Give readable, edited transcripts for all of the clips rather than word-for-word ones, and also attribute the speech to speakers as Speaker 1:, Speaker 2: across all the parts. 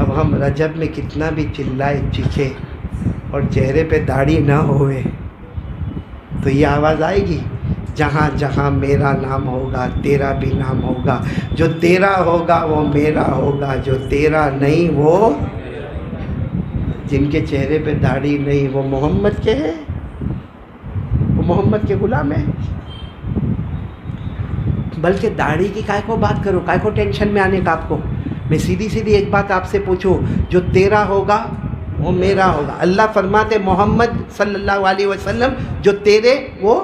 Speaker 1: اب ہم رجب میں کتنا بھی چلائے چیخے اور چہرے پہ داڑھی نہ ہوئے تو یہ آواز آئے گی؟ جہاں جہاں میرا نام ہوگا تیرا بھی نام ہوگا، جو تیرا ہوگا وہ میرا ہوگا، جو تیرا نہیں وہ جن کے چہرے پہ داڑھی نہیں وہ محمد کے ہیں، وہ محمد کے غلام ہیں۔ بلکہ داڑھی کی کائے کو بات کرو، کائے کو ٹینشن میں آنے کا آپ کو؟ میں سیدھی سیدھی ایک بات آپ سے پوچھوں، جو تیرا ہوگا وہ میرا ہوگا۔ اللہ فرماتے محمد صلی اللہ علیہ وسلم جو تیرے وہ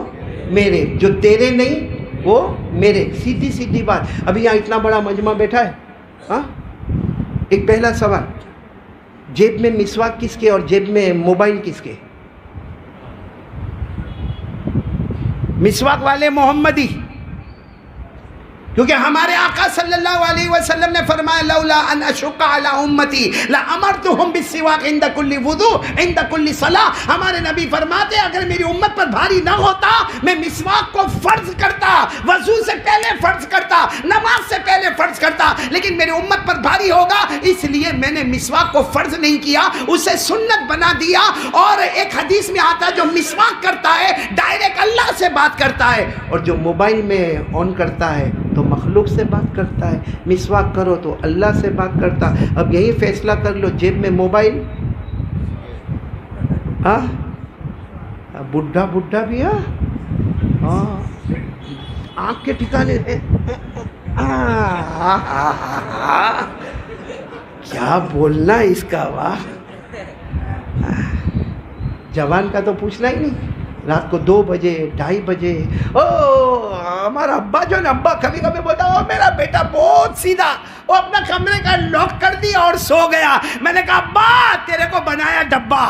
Speaker 1: میرے، جو تیرے نہیں وہ میرے، سیدھی سیدھی بات۔ ابھی یہاں اتنا بڑا مجمع بیٹھا ہے، ہاں، ایک پہلا سوال، جیب میں مسواک کس کے اور جیب میں موبائل کس کے؟ مسواک والے محمدی، کیونکہ ہمارے آقا صلی اللہ علیہ وسلم نے فرمایا لولا ان اشق علی امتی لامرتهم بالسواک عند كل وضوء عند كل صلاۃ۔ ہمارے نبی فرماتے اگر میری امت پر بھاری نہ ہوتا میں مسواک کو فرض کرتا، وضو سے پہلے فرض کرتا، نماز سے پہلے فرض کرتا، لیکن میری امت پر بھاری ہوگا اس لیے میں نے مسواک کو فرض نہیں کیا، اسے سنت بنا دیا۔ اور ایک حدیث میں آتا ہے جو مسواک کرتا ہے ڈائریکٹ اللہ سے بات کرتا ہے، اور جو موبائل میں آن کرتا ہے تو مخلوق سے بات کرتا ہے۔ مسواک کرو تو اللہ سے بات کرتا۔ اب یہی فیصلہ کر لو، جیب میں موبائل، ہاں بڈھا بڈھا بھی، ہاں آنکھ کے ٹھکانے ہے، کیا بولنا اس کا، واہ۔ جوان کا تو پوچھنا ہی نہیں، رات کو 2 بجے 2:30 بجے، او ہمارا ابا جو نا، ابا کبھی کبھی بولتا وہ میرا بیٹا بہت سیدھا، وہ اپنا کمرے کا لاک کر دیا اور سو گیا۔ میں نے کہا ابا تیرے کو بنایا ڈبہ،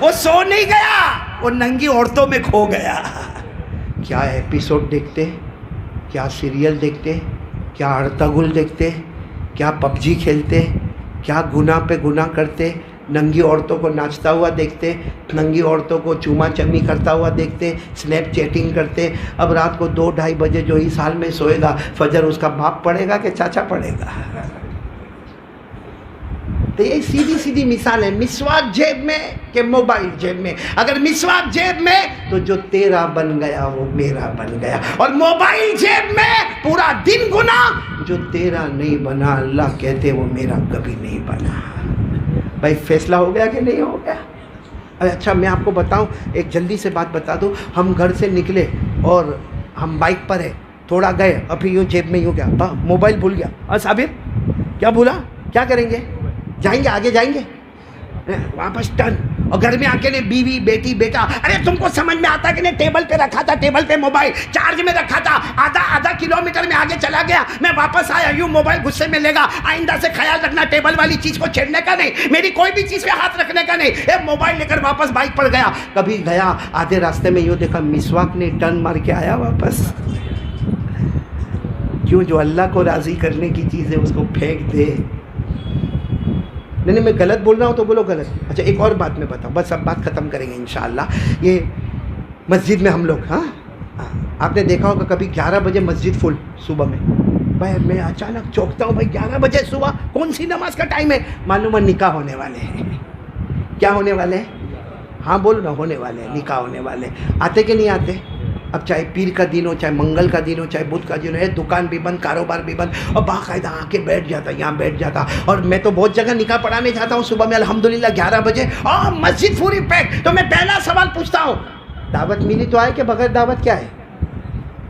Speaker 1: وہ سو نہیں گیا، وہ ننگی عورتوں میں کھو گیا۔ کیا ایپیسوڈ دیکھتے، کیا سیریل دیکھتے، کیا ارطغرل دیکھتے، کیا پب جی کھیلتے، کیا گناہ پہ گناہ کرتے، ننگی عورتوں کو ناچتا ہوا دیکھتے، ننگی عورتوں کو چوما چمی کرتا ہوا دیکھتے، سنیپ چیٹنگ کرتے۔ اب رات کو 2-2:30 بجے جو اس حال میں سوئے گا، فجر اس کا باپ پڑھے گا کہ چاچا پڑھے گا؟ تو یہ سیدھی سیدھی مثال ہے، مسواک جیب میں کہ موبائل جیب میں؟ اگر مسواک جیب میں تو جو تیرا بن گیا وہ میرا بن گیا، اور موبائل جیب میں پورا دن گناہ، جو تیرا نہیں بنا اللہ کہتے وہ میرا کبھی نہیں بنا۔ بھائی فیصلہ ہو گیا کہ نہیں ہو گیا؟ اچھا میں آپ کو بتاؤں، ایک جلدی سے بات بتا دوں، ہم گھر سے نکلے اور ہم بائک پر ہے، تھوڑا گئے، ابھی یوں جیب میں یوں کیا موبائل بھول گیا، صابر کیا بھولا، کیا کریں گے؟ جائیں گے آگے، جائیں گے واپس ٹرن، اور گھر میں آ کے نے بیوی بیٹی بیٹا، ارے تم کو سمجھ میں آتا کہ نہیں، ٹیبل پہ رکھا تھا، ٹیبل پہ موبائل چارج میں رکھا تھا، آدھا کلومیٹر میں آگے چلا گیا، میں واپس آیا، یوں موبائل غصے میں لے گا، آئندہ سے خیال رکھنا ٹیبل والی چیز کو چھیڑنے کا نہیں، میری کوئی بھی چیز پہ ہاتھ رکھنے کا نہیں، موبائل لے کر واپس بائک پر گیا۔ کبھی گیا آدھے راستے میں یوں دیکھا مسواک نے ٹرن مار کے آیا واپس۔ کیوں؟ جو اللہ کو راضی کرنے کی چیز ہے اس کو پھینک دے۔ نہیں میں غلط بول رہا ہوں تو بولو غلط۔ اچھا ایک اور بات میں بتاؤں، بس اب بات ختم کریں گے انشاءاللہ۔ یہ مسجد میں ہم لوگ، ہاں آپ نے دیکھا ہوگا کبھی 11 بجے مسجد فل صبح میں، بھائی میں اچانک چونکتا ہوں، بھائی 11 بجے صبح کون سی نماز کا ٹائم ہے؟ معلوم ہے نکاح ہونے والے ہیں۔ کیا ہونے والے ہیں؟ ہاں بولو نا، ہونے والے ہیں، نکاح ہونے والے ہیں۔ آتے کہ نہیں آتے؟ اب چاہے پیر کا دن ہو، چاہے منگل کا دن ہو، چاہے بدھ کا دن ہو، دکان بھی بند، کاروبار بھی بند، اور باقاعدہ آ کے بیٹھ جاتا، یہاں بیٹھ جاتا۔ اور میں تو بہت جگہ نکاح پڑھانے جاتا ہوں صبح میں، الحمدللہ 11 بجے، اور مسجد پوری پیک۔ تو میں پہلا سوال پوچھتا ہوں، دعوت ملی تو آئے کہ بغیر دعوت کیا ہے؟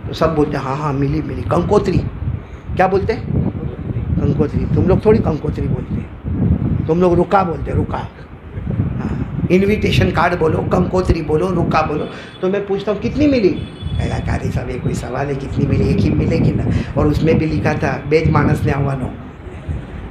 Speaker 1: تو سب بولتے ہیں ہاں ملی ملی۔ کنکوتری کیا بولتے ہیں؟ کنکوتری۔ تم لوگ تھوڑی کنکوتری بولتے ہیں، تم لوگ رکا بولتے، رکا۔ انویٹیشن کارڈ بولو، کنکوتری بولو، رکا بولو۔ تو میں پوچھتا ہوں کتنی ملی؟ قاری صاحب یہ کوئی سوال ہے کتنی ملی؟ ایک ہی ملے گی نا، اور اس میں بھی لکھا تھا بیج مانس نے آوانو،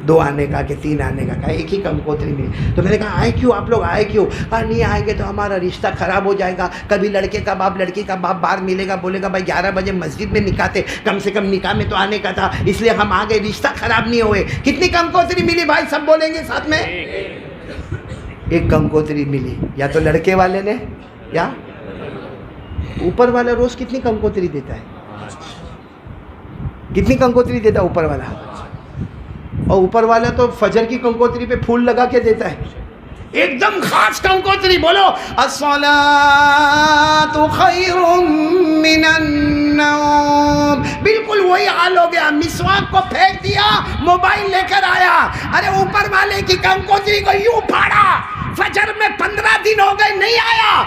Speaker 1: 2 آنے کا کہ 3 آنے کا، کہا ایک ہی کنکوتری ملی۔ تو میں نے کہا آئے کیوں آپ لوگ، آئے کیوں؟ کہا نہیں آئیں گے تو ہمارا رشتہ خراب ہو جائے گا، کبھی لڑکے کا باپ لڑکی کا باپ باہر ملے گا، بولے گا بھائی 11 بجے مسجد میں نکاح تھے، کم سے کم نکاح میں تو آنے کا تھا، اس لیے ہم آ گئے، رشتہ خراب نہیں ہوئے۔ کتنی کنکوتری ملی بھائی؟ سب بولیں گے ساتھ میں؟ ایک کنکوتری ملی۔ یا تو لڑکے والے نے، یا اوپر والا روز کتنی کنکوتری دیتا ہے؟ کتنی کنکوتری دیتا ہے اوپر والا؟ اور اوپر والا تو فجر کی کنکوتری پہ پھول لگا کے دیتا ہے، ایک دم خاص کنکوتری، بولو الصلاۃ خیر من النوم، بالکل وہی حال ہو گیا، مسواک کو پھینک دیا، موبائل لے کر آیا، ارے اوپر والے کی کنکوتری کو یوں پھاڑا، فجر میں 15 دن ہو گئے نہیں آیا،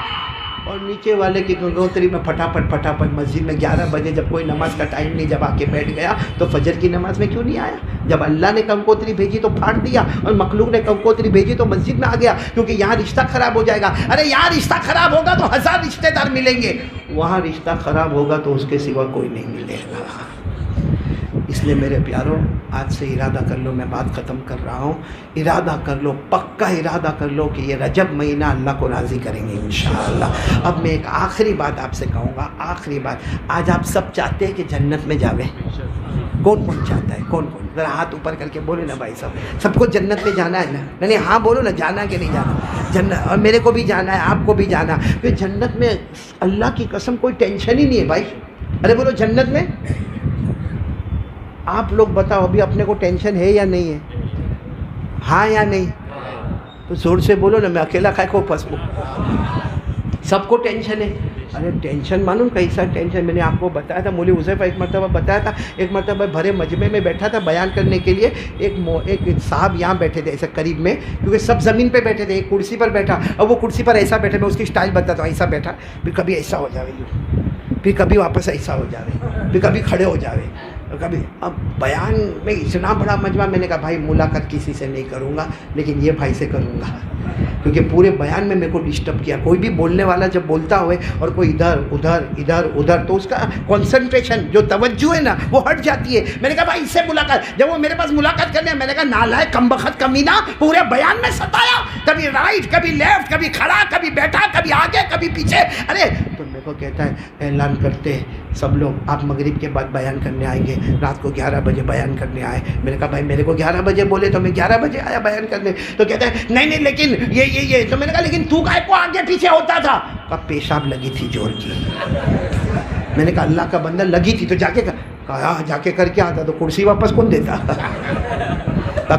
Speaker 1: اور نیچے والے کی کنکوتری میں پھٹافٹ مسجد میں 11 بجے جب کوئی نماز کا ٹائم نہیں، جب آ کے بیٹھ گیا تو فجر کی نماز میں کیوں نہیں آیا؟ جب اللہ نے کنکوتری بھیجی تو پھاڑ دیا، اور مخلوق نے کنکوتری بھیجی تو مسجد میں آ گیا، کیونکہ یہاں رشتہ خراب ہو جائے گا، ارے یہاں رشتہ خراب ہوگا تو 1000 رشتہ دار ملیں گے، وہاں رشتہ خراب ہوگا تو اس کے سوا کوئی نہیں ملے گا۔ اس لیے میرے پیاروں، آج سے ارادہ کر لو، میں بات ختم کر رہا ہوں، ارادہ کر لو، پکا ارادہ کر لو کہ یہ رجب مہینہ اللہ کو راضی کریں گے انشاءاللہ۔ اب میں ایک آخری بات آپ سے کہوں گا، آخری بات، آج آپ سب چاہتے ہیں کہ جنت میں جاویں، کون کون چاہتا ہے؟ کون کون؟ ذرا ہاتھ اوپر کر کے بولے نا بھائی صاحب، سب کو جنت میں جانا ہے نا؟ نہیں ہاں بولو نا، جانا کہ نہیں جانا؟ جنت، اور میرے کو بھی جانا ہے، آپ کو بھی جانا، پھر جنت میں اللہ کی قسم کوئی ٹینشن ہی نہیں ہے بھائی، ارے بولو جنت میں، آپ لوگ بتاؤ ابھی اپنے کو ٹینشن ہے یا نہیں ہے؟ ہاں یا نہیں؟ تو زور سے بولو نا، میں اکیلا کھائے کو پھنسوں، سب کو ٹینشن ہے۔ ارے ٹینشن معلوم کیسا ٹینشن، میں نے آپ کو بتایا تھا، مولوی حذیفہ ایک مرتبہ بتایا تھا، ایک مرتبہ بھرے مجمع میں بیٹھا تھا بیان کرنے کے لیے، ایک صاحب یہاں بیٹھے تھے ایسے قریب میں، کیونکہ سب زمین پہ بیٹھے تھے، ایک کرسی پر بیٹھا، اور وہ کرسی پر ایسا بیٹھا، میں اس کی اسٹائل بتاتا ہوں، ایسا بیٹھا، پھر کبھی ایسا ہو جاوے، پھر کبھی واپس ایسا ہو جاوے، پھر کبھی کھڑے ہو جاوے، کبھی۔ اب بیان میں اتنا بڑا مجمع، میں نے کہا بھائی ملاقات کسی سے نہیں کروں گا، لیکن یہ بھائی سے کروں گا، کیونکہ پورے بیان میں میرے کو ڈسٹرب کیا۔ کوئی بھی بولنے والا جب بولتا ہوئے اور کوئی ادھر ادھر تو اس کا کنسنٹریشن جو توجہ ہے نا وہ ہٹ جاتی ہے۔ میں نے کہا بھائی اس سے ملاقات، جب وہ میرے پاس ملاقات کرنے، میں نے کہا نالائق کمبخت کمینہ، پورے بیان میں ستایا، کبھی رائٹ کبھی لیفٹ، کبھی کھڑا کبھی بیٹھا، کبھی آگے کبھی پیچھے، ارے تو میرے کو کہتا ہے اعلان کرتے ہیں سب لوگ آپ مغرب کے بعد بیان کرنے آئیں گے، رات کو 11 بجے بیان کرنے آئے۔ میں نے کہا بھائی میرے کو 11 بجے بولے تو میں 11 بجے آیا بیان کرنے، تو کہتا ہے نہیں لیکن یہ تو میں نے کہا لیکن تو کائے کو آگے پیچھے ہوتا تھا؟ کہا پیشاب لگی تھی زور کی۔ میں نے کہا اللہ کا بندہ لگی تھی تو جا کے کہا جا کے کر کے آتا، تو کرسی واپس کون دیتا؟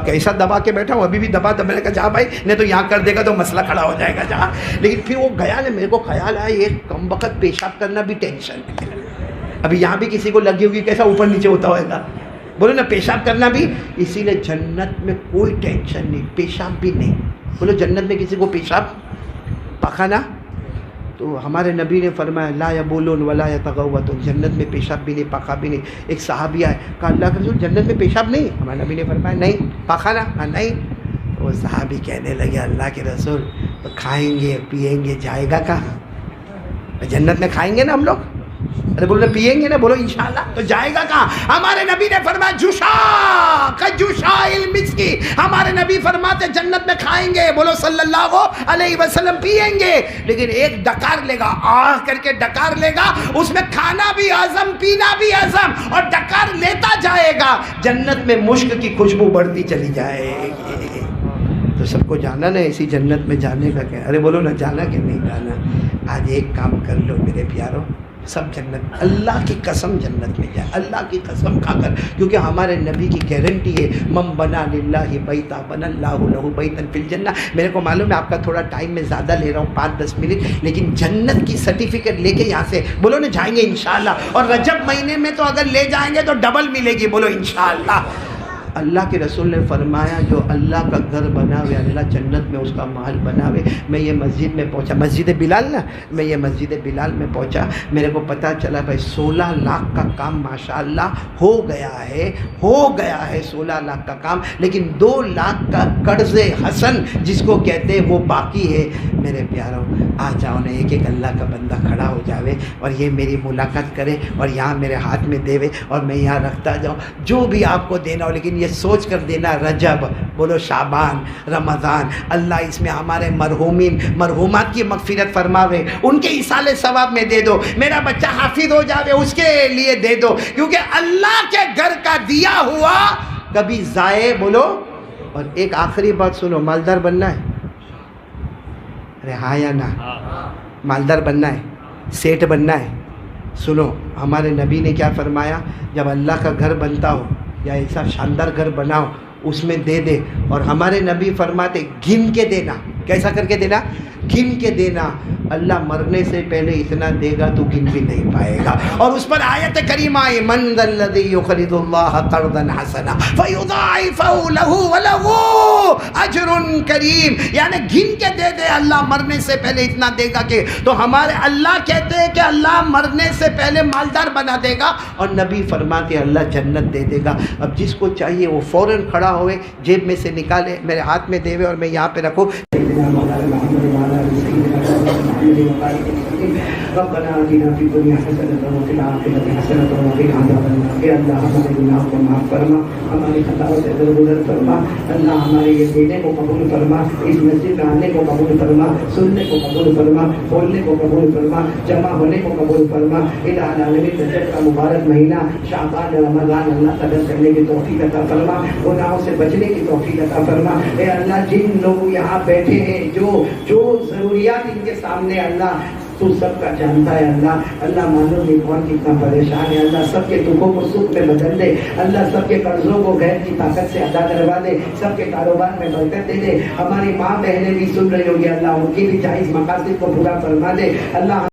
Speaker 1: کیسا دبا کے بیٹھا ہوں، ابھی بھی دبا، میں نے کہا جا بھائی، نہیں تو یہاں کر دے گا تو مسئلہ کھڑا ہو جائے گا جا۔ لیکن پھر وہ گیا نا، میرے کو خیال آیا یہ کم وقت پیشاب کرنا بھی ٹینشن ہے، ابھی یہاں بھی کسی کو لگی ہوگی کیسا اوپر نیچے ہوتا ہوئے گا، بولو نا پیشاب کرنا بھی۔ اسی لیے جنت میں کوئی ٹینشن نہیں، پیشاب بھی نہیں، بولو جنت میں کسی کو پیشاب پخانا، تو ہمارے نبی نے فرمایا لا یبولون ولا یتغوطون، جنت میں پیشاب بھی نہیں پخا بھی نہیں۔ ایک صحابی آئے، کہا اللہ کے رسول جنت میں پیشاب نہیں؟ ہمارے نبی نے فرمایا نہیں، پخانا نہیں۔ وہ صحابی کہنے لگے اللہ کے رسول تو کھائیں گے پیئیں گے جائے گا کہاں؟ جنت میں کھائیں گے نا ہم لوگ، ارے بولو پیئیں گے نا، بولو انشاءاللہ، تو جائے گا کہاں؟ ہمارے نبی نے فرمایا جوشا کجوشا المسکی، ہمارے نبی فرماتے جنت میں کھائیں گے، بولو صلی اللہ علیہ وسلم، پیئیں گے، لیکن ایک ڈکار لے گا، آہ کر کے ڈکار لے گا، اس میں کھانا بھی ہضم پینا بھی ہضم، اور ڈکار لیتا جائے گا، جنت میں مشک کی خوشبو بڑھتی چلی جائے گی۔ تو سب کو جانا نا ایسی جنت میں جانے کا کیا؟ ارے بولو نا جانا کہ نہیں جانا؟ آج ایک کام کر لو میرے پیاروں، سب جنت، اللہ کی قسم جنت میں جائے، اللہ کی قسم کھا کر، کیونکہ ہمارے نبی کی گارنٹی ہے من بنا للہ بیتا بنا اللہ لہ بیتا فی الجنہ۔ میرے کو معلوم ہے آپ کا تھوڑا ٹائم میں زیادہ لے رہا ہوں، 5-10 منٹ، لیکن جنت کی سرٹیفکیٹ لے کے یہاں سے بولو نا جائیں گے انشاءاللہ، اور رجب مہینے میں تو اگر لے جائیں گے تو ڈبل ملے گی، بولو انشاءاللہ۔ اللہ کے رسول نے فرمایا جو اللہ کا گھر بناوے، اللہ جنت میں اس کا محل بناوے۔ میں یہ مسجد میں پہنچا، مسجد بلال نا، میں یہ مسجد بلال میں پہنچا، میرے کو پتہ چلا بھائی 16 لاکھ کا کام ماشاءاللہ ہو گیا ہے 16 لاکھ کا کام، لیکن 2 لاکھ کا قرض حسن جس کو کہتے ہیں وہ باقی ہے۔ میرے پیاروں آ جاؤ نا، ایک ایک اللہ کا بندہ کھڑا ہو جاوے اور یہ میری ملاقات کرے اور یہاں میرے ہاتھ میں دیوے اور میں یہاں رکھتا جاؤں، جو بھی آپ کو دینا ہو، لیکن یہ سوچ کر دینا رجب، بولو شعبان، رمضان، اللہ اس میں ہمارے مرحومین مرحومات کی مغفرت فرماوے، ان کے ایصال ثواب میں دے دو، میرا بچہ حافظ ہو جاوے اس کے لیے دے دو، کیونکہ اللہ کے گھر کا دیا ہوا کبھی ضائع، بولو۔ اور ایک آخری بات سنو، مالدار بننا ہے؟ ارے ہاں یا نہ؟ مالدار بننا ہے، سیٹ بننا ہے؟ سنو ہمارے نبی نے کیا فرمایا، جب اللہ کا گھر بنتا ہو یا ایسا شاندار گھر بناؤ، اس میں دے دے. اور ہمارے نبی فرماتے گن کے دینا. کیسا کر کے دینا؟ گن کے دینا. اللہ مرنے سے پہلے اتنا دے گا تو گن بھی نہیں پائے گا. اور اس پر آیت کریمہ ہے من ذا الذی یقرض اللہ قرضا حسنا فیضاعفہ لہ ولہ اجر کریم. یعنی گن کے دے دے, اللہ مرنے سے پہلے اتنا دے گا کہ. تو ہمارے اللہ کہتے ہیں کہ اللہ مرنے سے پہلے مالدار بنا دے گا, اور نبی فرماتے اللہ جنت دے دے گا. اب جس کو چاہیے وہ فوراً کھڑا ہوئے, جیب میں سے نکالے, میرے ہاتھ میں دے اور میں یہاں پہ رکھوں. ربنا آتنا فی الدنیا حسنۃ وفی الآخرۃ حسنۃ وقنا عذاب النار. اے اللہ ہمارے گناہوں کو معاف فرما, ہماری خطاؤں سے درگزر فرما. اللہ ہمارے یہ دینے کو قبول فرما, اس مسجد میں آنے کو قبول فرما, سننے کو قبول فرما, بولنے کو قبول فرما, جمع ہونے کو قبول فرما. الہ العالمین رجب کا مبارک مہینہ شعبان رمضان اللہ قدر کرنے کی توفیق عطا فرما, گناہوں سے بچنے کی توفیق عطا فرما. اے اللہ جن لوگ یہاں بیٹھے ہیں جو ضروریات ان کے سامنے, اللہ تو سب کا جانتا ہے. اللہ معلوم نہیں کون کتنا پریشان ہے. اللہ سب کے دکھوں کو سکھ میں بدل دے. اللہ سب کے قرضوں کو غیر کی طاقت سے ادا کروا دے. سب کے کاروبار میں برکت دے دے. ہماری ماں بہنیں بھی سن رہی ہوگی, اللہ ان کی بھی جائز مقاصد کو پورا فرما دے. اللہ